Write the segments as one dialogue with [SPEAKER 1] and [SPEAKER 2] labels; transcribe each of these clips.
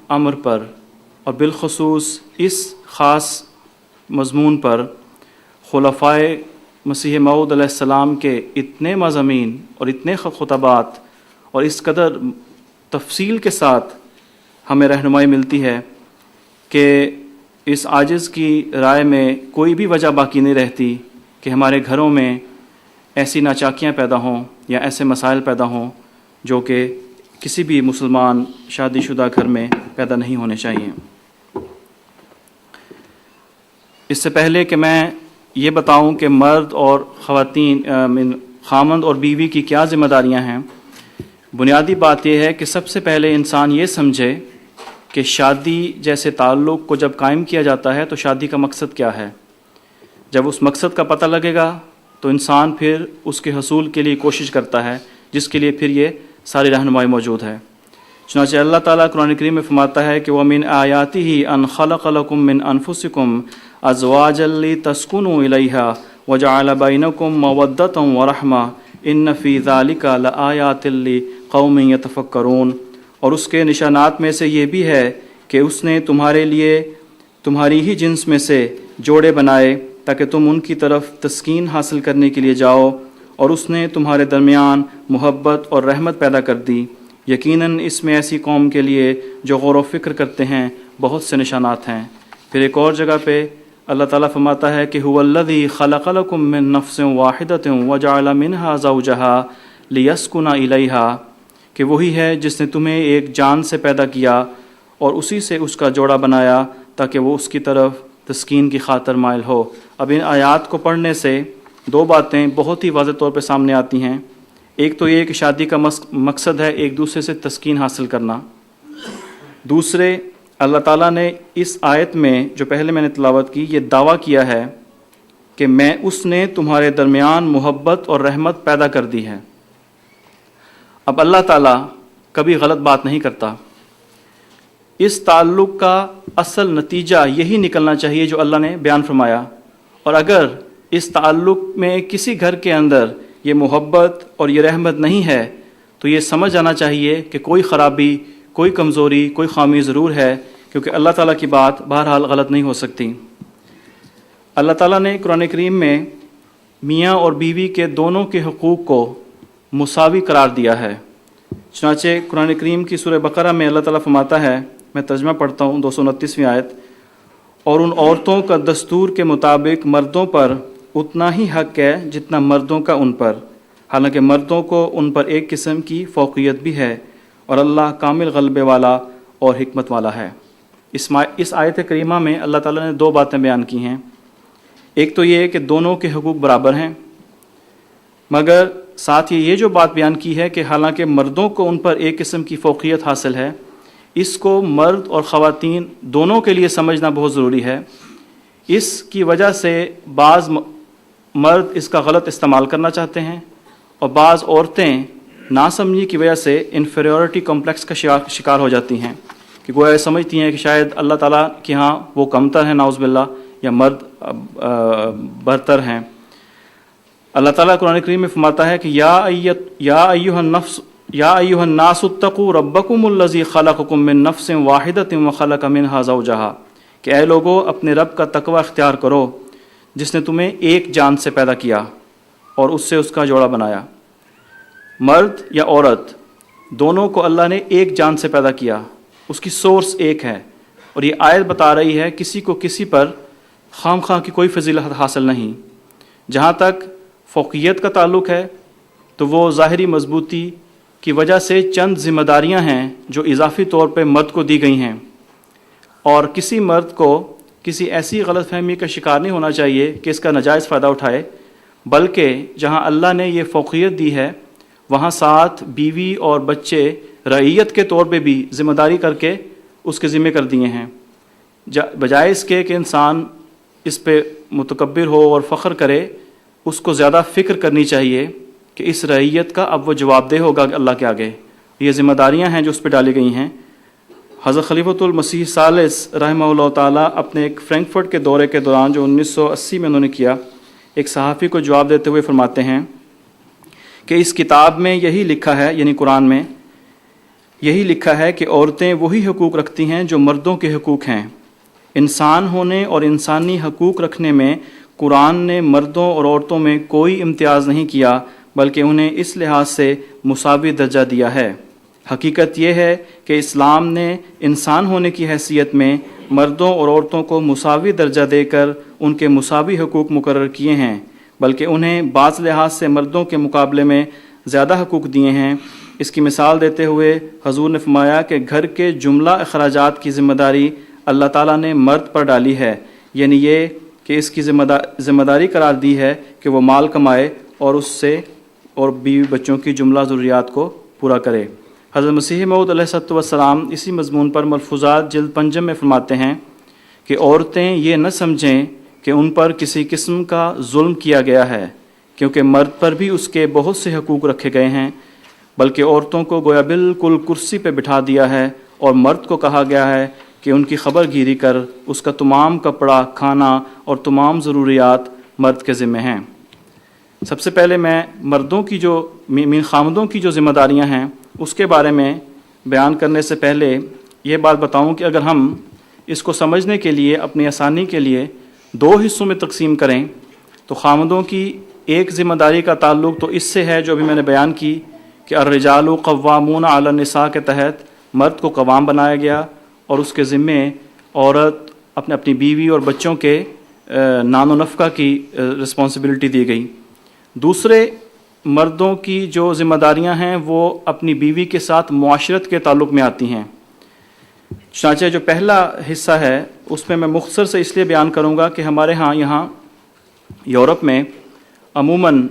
[SPEAKER 1] امر پر اور بالخصوص اس خاص مضمون پر خلفائے مسیح موعود علیہ السلام کے اتنے مضامین اور اتنے خطبات اور اس قدر تفصیل کے ساتھ ہمیں رہنمائی ملتی ہے کہ اس عاجز کی رائے میں کوئی بھی وجہ باقی نہیں رہتی کہ ہمارے گھروں میں ایسی ناچاکیاں پیدا ہوں یا ایسے مسائل پیدا ہوں جو کہ کسی بھی مسلمان شادی شدہ گھر میں پیدا نہیں ہونے چاہیے۔ اس سے پہلے کہ میں یہ بتاؤں کہ مرد اور خواتین خامند اور بیوی کی کیا ذمہ داریاں ہیں، بنیادی بات یہ ہے کہ سب سے پہلے انسان یہ سمجھے کہ شادی جیسے تعلق کو جب قائم کیا جاتا ہے تو شادی کا مقصد کیا ہے۔ جب اس مقصد کا پتہ لگے گا تو انسان پھر اس کے حصول کے لیے کوشش کرتا ہے، جس کے لیے پھر یہ ساری رہنمائی موجود ہے۔ چنانچہ اللہ تعالیٰ قرآن کریم میں فرماتا ہے کہ وَمِنْ آيَاتِهِ أَنْ خَلَقَ لَكُم مِّنْ أَنفُسِكُمْ أَزْوَاجًا لِتَسْكُنُوا إِلَيْهَا وَجَعَلَ بَيْنَكُم مَّوَدَّةً وَرَحْمَةً إِنَّ فِي ذَلِكَ لَآيَاتٍ لِقَوْمٍ يَتَفَكَّرُونَ، اور اس کے نشانات میں سے یہ بھی ہے کہ اس نے تمہارے لیے تمہاری ہی جنس میں سے جوڑے بنائے تاکہ تم ان کی طرف تسکین حاصل کرنے کے لیے جاؤ، اور اس نے تمہارے درمیان محبت اور رحمت پیدا کر دی۔ یقیناً اس میں ایسی قوم کے لیے جو غور و فکر کرتے ہیں بہت سے نشانات ہیں۔ پھر ایک اور جگہ پہ اللہ تعالیٰ فرماتا ہے کہ هو الذی خلق لکم من نفس واحدۃ وجعل منها زوجها لیسکن الیہا، کہ وہی ہے جس نے تمہیں ایک جان سے پیدا کیا اور اسی سے اس کا جوڑا بنایا تاکہ وہ اس کی طرف تسکین کی خاطر مائل ہو۔ اب ان آیات کو پڑھنے سے دو باتیں بہت ہی واضح طور پہ سامنے آتی ہیں۔ ایک تو یہ کہ شادی کا مقصد ہے ایک دوسرے سے تسکین حاصل کرنا۔ دوسرے، اللہ تعالیٰ نے اس آیت میں جو پہلے میں نے تلاوت کی یہ دعویٰ کیا ہے کہ اس نے تمہارے درمیان محبت اور رحمت پیدا کر دی ہے۔ اب اللہ تعالیٰ کبھی غلط بات نہیں کرتا۔ اس تعلق کا اصل نتیجہ یہی نکلنا چاہیے جو اللہ نے بیان فرمایا، اور اگر اس تعلق میں کسی گھر کے اندر یہ محبت اور یہ رحمت نہیں ہے تو یہ سمجھ آنا چاہیے کہ کوئی خرابی، کوئی کمزوری، کوئی خامی ضرور ہے، کیونکہ اللہ تعالیٰ کی بات بہرحال غلط نہیں ہو سکتی۔ اللہ تعالیٰ نے قرآن کریم میں میاں اور بیوی کے دونوں کے حقوق کو مساوی قرار دیا ہے۔ چنانچہ قرآن کریم کی سورہ بقرہ میں اللہ تعالیٰ فرماتا ہے، میں ترجمہ پڑھتا ہوں 229ویں آیت، اور ان عورتوں کا دستور کے مطابق مردوں پر اتنا ہی حق ہے جتنا مردوں کا ان پر، حالانکہ مردوں کو ان پر ایک قسم کی فوقیت بھی ہے، اور اللہ کامل غلبے والا اور حکمت والا ہے۔ اس آیت کریمہ میں اللہ تعالیٰ نے دو باتیں بیان کی ہیں۔ ایک تو یہ کہ دونوں کے حقوق برابر ہیں، مگر ساتھ ہی یہ جو بات بیان کی ہے کہ حالانکہ مردوں کو ان پر ایک قسم کی فوقیت حاصل ہے، اس کو مرد اور خواتین دونوں کے لیے سمجھنا بہت ضروری ہے۔ اس کی وجہ سے بعض مرد اس کا غلط استعمال کرنا چاہتے ہیں، اور بعض عورتیں ناسمجھی کی وجہ سے انفیریورٹی کمپلیکس کا شکار ہو جاتی ہیں کہ گویا یہ سمجھتی ہیں کہ شاید اللہ تعالیٰ کے ہاں وہ کمتر ہیں نعوذ باللہ، یا مرد برتر ہیں۔ اللہ تعالیٰ قرآن کریم میں فرماتا ہے کہ یا ایھا الناس اتقوا ربکم الذی خلقکم من نفس واحدۃ وخلق منها زوجہا، کہ اے لوگو اپنے رب کا تقوی اختیار کرو جس نے تمہیں ایک جان سے پیدا کیا اور اس سے اس کا جوڑا بنایا۔ مرد یا عورت دونوں کو اللہ نے ایک جان سے پیدا کیا، اس کی سورس ایک ہے، اور یہ آیت بتا رہی ہے کسی کو کسی پر خام خواہ کی کوئی فضیلت حاصل نہیں۔ جہاں تک فوقیت کا تعلق ہے تو وہ ظاہری مضبوطی کی وجہ سے چند ذمہ داریاں ہیں جو اضافی طور پہ مرد کو دی گئی ہیں، اور کسی مرد کو کسی ایسی غلط فہمی کا شکار نہیں ہونا چاہیے کہ اس کا ناجائز فائدہ اٹھائے، بلکہ جہاں اللہ نے یہ فوقیت دی ہے وہاں ساتھ بیوی اور بچے رعیت کے طور پہ بھی ذمہ داری کر کے اس کے ذمہ کر دیے ہیں۔ بجائے اس کے کہ انسان اس پہ متکبر ہو اور فخر کرے، اس کو زیادہ فکر کرنی چاہیے کہ اس رعیت کا اب وہ جواب دہ ہوگا اللہ کے آگے۔ یہ ذمہ داریاں ہیں جو اس پہ ڈالی گئی ہیں۔ حضرت خلیفۃ المسیح ثالث رحمہ اللہ تعالیٰ اپنے ایک فرینکفرٹ کے دورے کے دوران جو 1980 میں انہوں نے کیا، ایک صحافی کو جواب دیتے ہوئے فرماتے ہیں کہ اس کتاب میں یہی لکھا ہے، یعنی قرآن میں، یہی لکھا ہے کہ عورتیں وہی حقوق رکھتی ہیں جو مردوں کے حقوق ہیں۔ انسان ہونے اور انسانی حقوق رکھنے میں قرآن نے مردوں اور عورتوں میں کوئی امتیاز نہیں کیا، بلکہ انہیں اس لحاظ سے مساوی درجہ دیا ہے۔ حقیقت یہ ہے کہ اسلام نے انسان ہونے کی حیثیت میں مردوں اور عورتوں کو مساوی درجہ دے کر ان کے مساوی حقوق مقرر کیے ہیں، بلکہ انہیں بعض لحاظ سے مردوں کے مقابلے میں زیادہ حقوق دیے ہیں۔ اس کی مثال دیتے ہوئے حضور نے فرمایا کہ گھر کے جملہ اخراجات کی ذمہ داری اللہ تعالیٰ نے مرد پر ڈالی ہے، یعنی یہ کہ اس کی ذمہ داری قرار دی ہے کہ وہ مال کمائے اور اس سے اور بیوی بچوں کی جملہ ضروریات کو پورا کرے۔ حضرت مسیح موعود علیہ السلام اسی مضمون پر ملفوظات جلد 5 میں فرماتے ہیں کہ عورتیں یہ نہ سمجھیں کہ ان پر کسی قسم کا ظلم کیا گیا ہے، کیونکہ مرد پر بھی اس کے بہت سے حقوق رکھے گئے ہیں، بلکہ عورتوں کو گویا بالکل کرسی پہ بٹھا دیا ہے اور مرد کو کہا گیا ہے کہ ان کی خبر گیری کر اس کا تمام کپڑا، کھانا اور تمام ضروریات مرد کے ذمہ ہیں۔ سب سے پہلے میں مردوں کی جو خامندوں کی جو ذمہ داریاں ہیں اس کے بارے میں بیان کرنے سے پہلے یہ بات بتاؤں کہ اگر ہم اس کو سمجھنے کے لیے اپنی آسانی کے لیے 2 حصوں میں تقسیم کریں تو خامندوں کی ایک ذمہ داری کا تعلق تو اس سے ہے جو ابھی میں نے بیان کی کہ الرجال قوامون علی النساء کے تحت مرد کو قوام بنایا گیا اور اس کے ذمے عورت اپنی بیوی اور بچوں کے نان و نفقہ کی رسپانسبلٹی دی گئی۔ دوسرے مردوں کی جو ذمہ داریاں ہیں وہ اپنی بیوی کے ساتھ معاشرت کے تعلق میں آتی ہیں۔ چنانچہ جو پہلا حصہ ہے اس میں مختصر سے اس لیے بیان کروں گا کہ ہمارے یہاں یورپ میں عموماً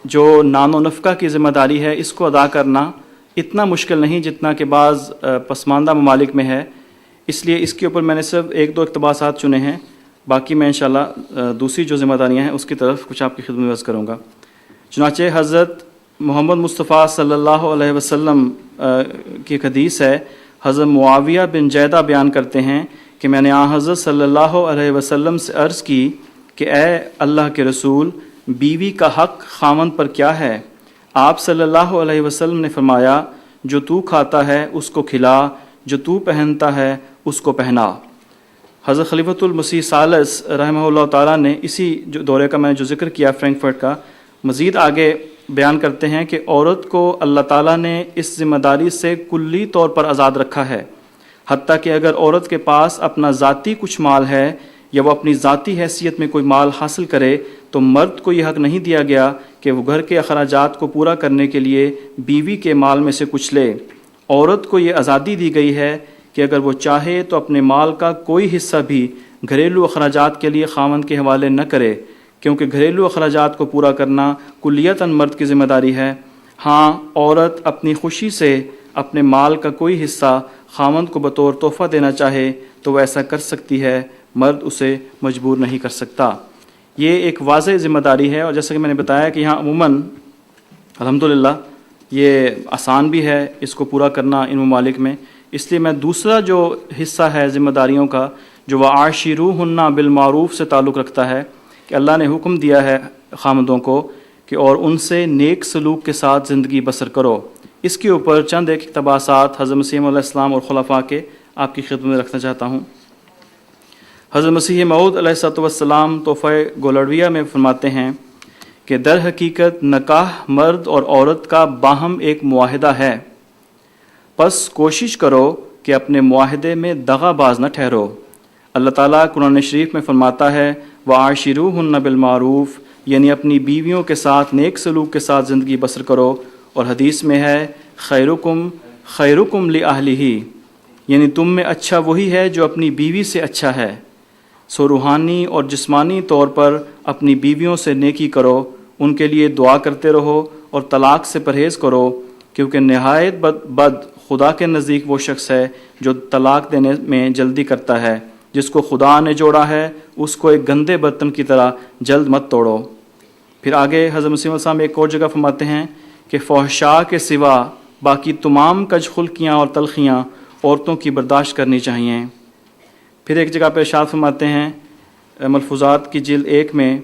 [SPEAKER 1] جو نان و نفقہ کی ذمہ داری ہے اس کو ادا کرنا اتنا مشکل نہیں جتنا کہ بعض پسماندہ ممالک میں ہے، اس لیے اس کے اوپر میں نے صرف 1-2 اقتباسات چنے ہیں، باقی میں انشاءاللہ دوسری جو ذمہ داریاں ہیں اس کی طرف کچھ آپ کی خدمت میں عرض کروں گا۔ چنانچہ حضرت محمد مصطفیٰ صلی اللہ علیہ وسلم کی ایک حدیث ہے، حضرت معاویہ بن جیدہ بیان کرتے ہیں کہ میں نے حضرت صلی اللہ علیہ وسلم سے عرض کی کہ اے اللہ کے رسول، بیوی کا حق خامند پر کیا ہے؟ آپ صلی اللہ علیہ وسلم نے فرمایا، جو تو کھاتا ہے اس کو کھلا، جو تو پہنتا ہے اس کو پہنا۔ حضرت خلیفۃ المسیح ثالث رحمہ اللہ تعالیٰ نے اسی جو دورے کا میں نے جو ذکر کیا فرینکفرٹ کا، مزید آگے بیان کرتے ہیں کہ عورت کو اللہ تعالیٰ نے اس ذمہ داری سے کلی طور پر آزاد رکھا ہے، حتیٰ کہ اگر عورت کے پاس اپنا ذاتی کچھ مال ہے یا وہ اپنی ذاتی حیثیت میں کوئی مال حاصل کرے تو مرد کو یہ حق نہیں دیا گیا کہ وہ گھر کے اخراجات کو پورا کرنے کے لیے بیوی کے مال میں سے کچھ لے۔ عورت کو یہ آزادی دی گئی ہے کہ اگر وہ چاہے تو اپنے مال کا کوئی حصہ بھی گھریلو اخراجات کے لیے خاوند کے حوالے نہ کرے، کیونکہ گھریلو اخراجات کو پورا کرنا کلیتاً مرد کی ذمہ داری ہے۔ ہاں، عورت اپنی خوشی سے اپنے مال کا کوئی حصہ خاوند کو بطور تحفہ دینا چاہے تو وہ ایسا کر سکتی ہے، مرد اسے مجبور نہیں کر سکتا۔ یہ ایک واضح ذمہ داری ہے، اور جیسا کہ میں نے بتایا کہ یہاں عموماً الحمدللہ یہ آسان بھی ہے اس کو پورا کرنا ان ممالک میں، اس لیے میں دوسرا جو حصہ ہے ذمہ داریوں کا جو وَعَاشِرُوهُنَّ بِالْمَعْرُوف سے تعلق رکھتا ہے کہ اللہ نے حکم دیا ہے خامندوں کو کہ اور ان سے نیک سلوک کے ساتھ زندگی بسر کرو۔ اس کے اوپر چند ایک اقتباسات حضرت مسیح علیہ السلام اور خلفاء کے آپ کی خدمت میں رکھنا چاہتا ہوں۔ حضرت مسیح موعود علیہ السلام تحفہ گولڑویہ میں فرماتے ہیں کہ در حقیقت نکاح مرد اور عورت کا باہم ایک معاہدہ ہے، پس کوشش کرو کہ اپنے معاہدے میں دغا باز نہ ٹھہرو۔ اللہ تعالیٰ قرآن شریف میں فرماتا ہے وَعَاشِرُوهُنَّ بِالْمَعْرُوف، یعنی اپنی بیویوں کے ساتھ نیک سلوک کے ساتھ زندگی بسر کرو، اور حدیث میں ہے خیرکم خیرکم لِأَهْلِهِ، یعنی تم میں اچھا وہی ہے جو اپنی بیوی سے اچھا ہے۔ سو روحانی اور جسمانی طور پر اپنی بیویوں سے نیکی کرو، ان کے لیے دعا کرتے رہو اور طلاق سے پرہیز کرو، کیونکہ نہایت بد خدا کے نزدیک وہ شخص ہے جو طلاق دینے میں جلدی کرتا ہے۔ جس کو خدا نے جوڑا ہے اس کو ایک گندے برتن کی طرح جلد مت توڑو۔ پھر آگے حضرت مسیح علیہ السلام ایک اور جگہ فرماتے ہیں کہ فحشاء کے سوا باقی تمام کج خلقیاں اور تلخیاں عورتوں کی برداشت کرنی چاہیے۔ پھر ایک جگہ پہ ارشاد فرماتے ہیں ملفوظات کی جلد 1 میں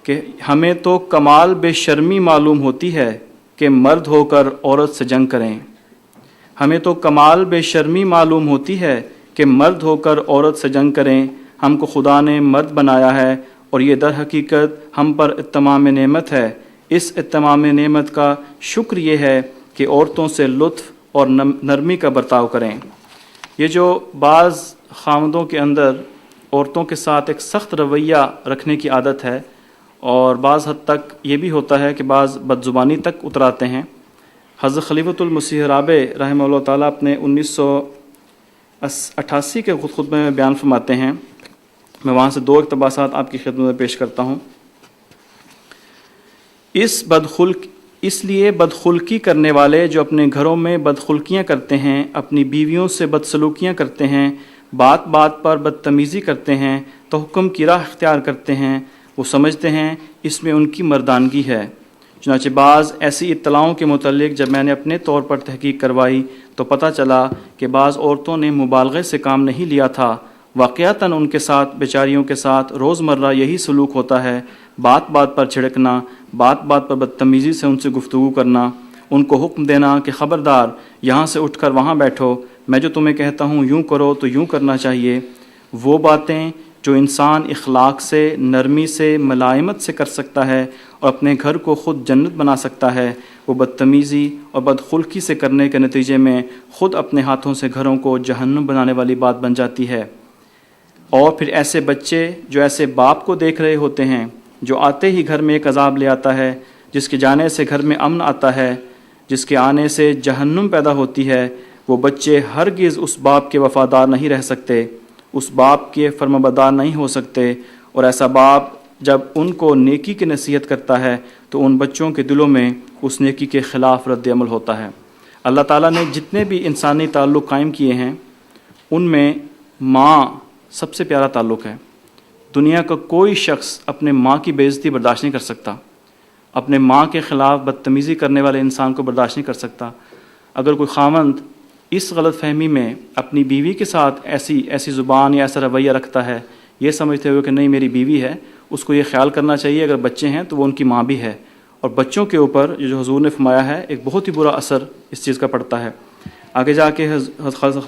[SPEAKER 1] کہ ہمیں تو کمال بے شرمی معلوم ہوتی ہے کہ مرد ہو کر عورت سے جنگ کریں۔ ہمیں تو کمال بے شرمی معلوم ہوتی ہے کہ مرد ہو کر عورت سے جنگ کریں۔ ہم کو خدا نے مرد بنایا ہے اور یہ در حقیقت ہم پر اتمام نعمت ہے۔ اس اتمام نعمت کا شکر یہ ہے کہ عورتوں سے لطف اور نرمی کا برتاؤ کریں۔ یہ جو بعض خاوندوں کے اندر عورتوں کے ساتھ ایک سخت رویہ رکھنے کی عادت ہے، اور بعض حد تک یہ بھی ہوتا ہے کہ بعض بدزبانی تک اتراتے ہیں۔ حضرت خلیفۃ المسیح رابع رحمہ اللہ تعالیٰ اپنے 1988 کے خطبے میں بیان فرماتے ہیں، میں وہاں سے 2 اقتباسات آپ کی خدمت میں پیش کرتا ہوں۔ اس لیے بدخلقی کرنے والے جو اپنے گھروں میں بدخلقیاں کرتے ہیں، اپنی بیویوں سے بدسلوکیاں کرتے ہیں، بات بات پر بدتمیزی کرتے ہیں، تحکم کی راہ اختیار کرتے ہیں، وہ سمجھتے ہیں اس میں ان کی مردانگی ہے۔ چنانچہ بعض ایسی اطلاعوں کے متعلق جب میں نے اپنے طور پر تحقیق کروائی تو پتہ چلا کہ بعض عورتوں نے مبالغے سے کام نہیں لیا تھا، واقعتاً ان کے ساتھ بیچاریوں کے ساتھ روزمرہ یہی سلوک ہوتا ہے، بات بات پر چھڑکنا، بات بات پر بدتمیزی سے ان سے گفتگو کرنا، ان کو حکم دینا کہ خبردار یہاں سے اٹھ کر وہاں بیٹھو، میں جو تمہیں کہتا ہوں یوں کرو تو یوں کرنا چاہیے۔ وہ باتیں جو انسان اخلاق سے، نرمی سے، ملائمت سے کر سکتا ہے اور اپنے گھر کو خود جنت بنا سکتا ہے، وہ بدتمیزی اور بدخلقی سے کرنے کے نتیجے میں خود اپنے ہاتھوں سے گھروں کو جہنم بنانے والی بات بن جاتی ہے۔ اور پھر ایسے بچے جو ایسے باپ کو دیکھ رہے ہوتے ہیں جو آتے ہی گھر میں ایک عذاب لے آتا ہے، جس کے جانے سے گھر میں امن آتا ہے، جس کے آنے سے جہنم پیدا ہوتی ہے، وہ بچے ہرگز اس باپ کے وفادار نہیں رہ سکتے، اس باپ کے فرمانبردار نہیں ہو سکتے، اور ایسا باپ جب ان کو نیکی کی نصیحت کرتا ہے تو ان بچوں کے دلوں میں اس نیکی کے خلاف رد عمل ہوتا ہے۔ اللہ تعالیٰ نے جتنے بھی انسانی تعلق قائم کیے ہیں ان میں ماں سب سے پیارا تعلق ہے۔ دنیا کا کوئی شخص اپنے ماں کی بے عزتی برداشت نہیں کر سکتا، اپنے ماں کے خلاف بدتمیزی کرنے والے انسان کو برداشت نہیں کر سکتا۔ اگر کوئی خاوند اس غلط فہمی میں اپنی بیوی کے ساتھ ایسی زبان یا ایسا رویہ رکھتا ہے، یہ سمجھتے ہوئے کہ نہیں میری بیوی ہے، اس کو یہ خیال کرنا چاہیے اگر بچے ہیں تو وہ ان کی ماں بھی ہے، اور بچوں کے اوپر جو حضور نے فرمایا ہے ایک بہت ہی برا اثر اس چیز کا پڑتا ہے۔ آگے جا کے حضرت خلیفۃ